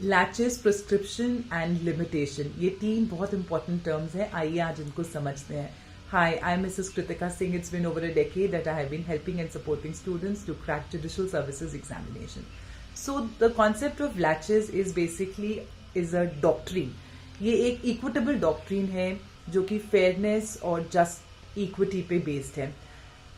Latches, prescription and limitation, ये तीन बहुत इंपॉर्टेंट टर्म्स हैं. आइए आज इनको समझते हैं. Hi, I'm Mrs. Kritika Singh. It's been over a decade that I have been helping and supporting students to crack judicial services examination. So the concept of latches is basically a doctrine. ये एक equitable doctrine है जो कि fairness और just equity पे based है.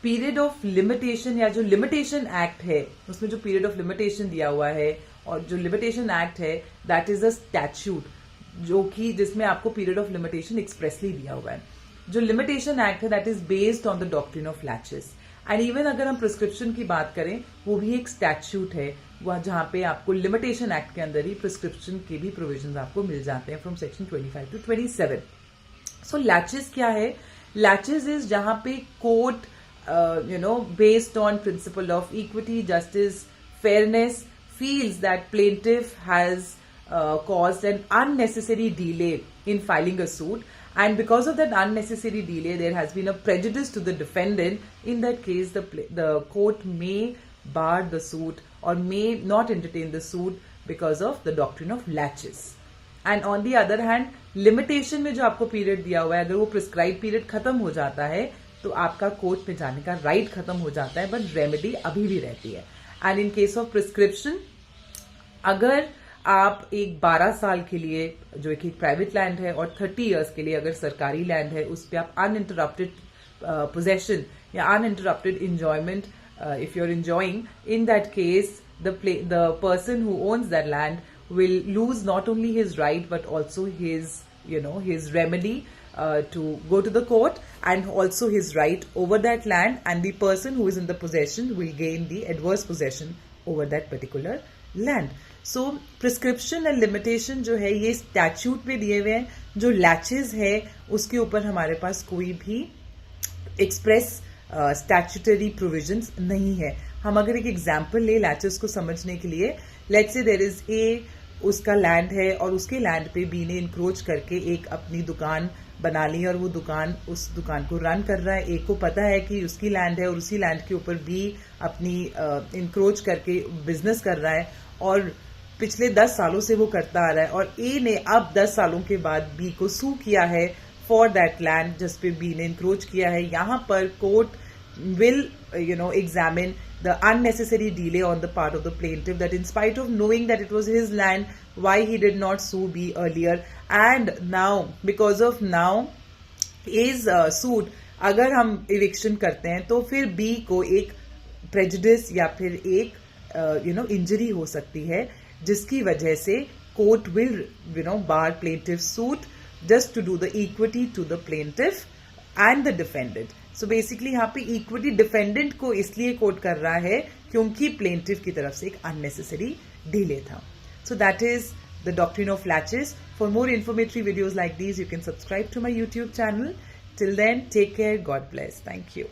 Period of limitation या जो लिमिटेशन एक्ट है उसमें जो पीरियड ऑफ लिमिटेशन दिया हुआ है और जो लिमिटेशन एक्ट है दैट इज अ स्टैट्यूट जो कि जिसमें आपको पीरियड ऑफ लिमिटेशन एक्सप्रेसली दिया हुआ है. जो लिमिटेशन एक्ट है that is based on the doctrine of latches. And even अगर हम प्रिस्क्रिप्शन की बात करें वो भी एक स्टैट्यूट है वह जहां पे आपको लिमिटेशन एक्ट के अंदर ही प्रिस्क्रिप्शन के भी प्रोविजन आपको मिल जाते हैं from section 25 to 27. So laches क्या है? लैचेस इज जहां पे court based on principle of equity, justice, fairness, feels that plaintiff has caused an unnecessary delay in filing a suit, and because of that unnecessary delay, there has been a prejudice to the defendant. In that case, the court may bar the suit or may not entertain the suit because of the doctrine of laches. And on the other hand, limitation में जो आपको period दिया हुआ है अगर वो prescribe period खत्म हो जाता है तो आपका कोर्ट में जाने का राइट खत्म हो जाता है बट रेमेडी अभी भी रहती है. And in case of prescription अगर आप एक 12 साल के लिए जो एक प्राइवेट लैंड है और 30 इयर्स के लिए अगर सरकारी लैंड है उस पर आप अनइंटरप्टेड पोजेशन या uninterrupted enjoyment if you are enjoying, in that case the person who owns that land will lose not only his right but also his remedy to go to the court and also his right over that land, and the person who is in the possession will gain the adverse possession over that particular land. So prescription and limitation जो है ये statute में दिए हुए हैं. जो latches है उसके ऊपर हमारे पास कोई भी express statutory provisions नहीं है. हम अगर एक एग्जाम्पल ले लैचेस को समझने के लिए, लेट्स से देयर इज उसका लैंड है और उसके लैंड पे बी ने इंक्रोच करके एक अपनी दुकान बना ली और वो उस दुकान को रन कर रहा है. ए को पता है कि उसकी लैंड है और उसी लैंड के ऊपर बी अपनी इंक्रोच करके बिजनेस कर रहा है और पिछले 10 सालों से वो करता आ रहा है और ए ने अब 10 सालों के बाद बी को सू किया है फॉर दैट लैंड जिस पे बी ने इंक्रोच किया है. यहाँ पर court will examine the unnecessary delay on the part of the plaintiff, that in spite of knowing that it was his land, why he did not sue B earlier, and now because of now is sued. अगर हम eviction करते हैं तो फिर B को एक prejudice या फिर एक injury हो सकती है जिसकी वजह से court will bar plaintiff suit just to do the equity to the plaintiff and the defendant. So basically यहाँ पे इक्विटी डिफेंडेंट को इसलिए कोट कर रहा है क्योंकि प्लेंटिफ की तरफ से एक अननेसेसरी डिले था. So that is the doctrine of laches. For more informatory videos like these, you can subscribe to my YouTube channel. Till then, take care. God bless. Thank you.